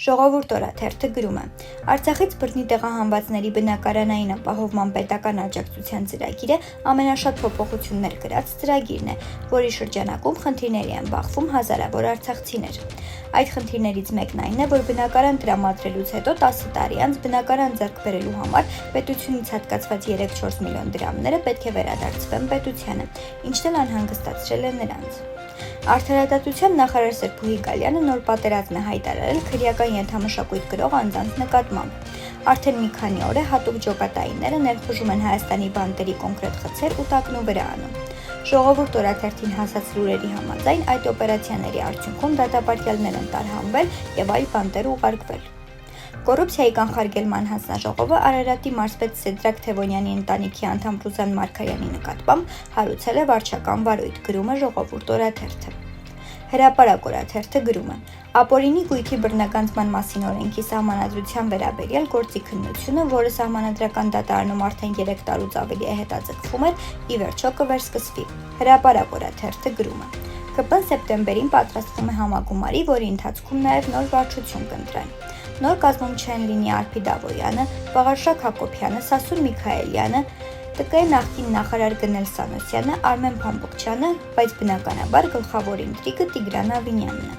Ժողովուրդ օրաթերթը գրում է. Արցախից բռնի տեղահանվածների բնակարանային ապահովման պետական աջակցության ծրագիրը ամենաշատ փոփոխություններ կրած ծրագիրն է, որի շրջանակում խնդիրների են բախվում հազարավոր արցախցիներ։ Այդ խնդիրներից մեկն այն է, որ բնակարան տրամադրելուց հետո 10 տարի անց բնակարան ձեռք բերելու համար պետությունից հատկացված 3-4 միլիոն դրամները պետք է վերադարձվեն պետությանը, ինչն էլ անհանգստացրել է նրանց։ Արդարադատության նախարար Սրբուհի Գալյանը նոր պատերազմ է հայտարարել քրեական ենթամշակույթ կրող անձանց նկատմամբ։ Արդեն մի քանի օր է հատուկ ջոկատայինները ներխուժում են Հայաստանի բանտերի կոնկրետ խցեր ու տակնու վրա անում։ Ժողովուրդ օրաթերթին հասած լուրերի համաձայն այդ օպերացիաների արդյունքում դատապարտյալներ են տարհանվել եւ այլ բանտեր ուղարկվել։ Կոռուպցիայի կանխարգելման հանձնաժողովը Արարատի մարզպետ Սեդրակ Թևոնյանի ընտանիքի անդամ Ռուզան Մարգարյանի նկատմամբ հարուցել է վարչական վարույթ, գրում է Ժողովուրդ օրաթերթը։ Հրապարակ օրաթերթը գրում է. Ապօրինի գույքի բռնագանձման մասին օրենքի սահմանադրության վերաբերյալ գործի քննությունը, որը սահմանադրական դատարանում արդեն 3 տարուց ավելի է հետաձգվում էր, ի վերջո կվերսկսվի։ Հրապարակ օրաթերթը գրում է. ԿՊ-ն սեպտեմբերին պատրաստվում է համագումարի, որի ընթացքում նաև նոր վարչություն կընտրեն։ Նոր կազմում չեն լինի Արփի Դավոյանը, Վաղարշակ Հակոբյանը, Սասուն Միքայելյանը, ՏԿ նախկին նախարար Գնել Սանոսյանը, Արմեն Փամբուկչյանը, բայց բնականաբար գլխավոր ինտրիգը Տիգրան Ավինյանն է։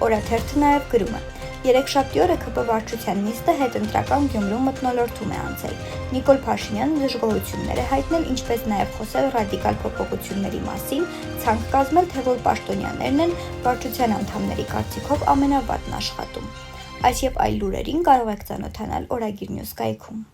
Օրաթերթը նաև գրում է. Երեքշաբթի օրը ԿՊ վարչության նիստը հետընտրական Գյումրու մթնոլորտում է անցել։ Նիկոլ Փաշինյանը դժգոհություններ է հայտնել, ինչպես նաև խոսել ռադիկալ փոփոխությունների մասին, ցանկ կազմել, թե որ պաշտոնյաներն են վարչության անդամների կարծիքով ամենավատն աշխատում։ Այս եւ այլ լուրերին կարող եք ծանոթանալ Օրագիր Նյուզ կայքում։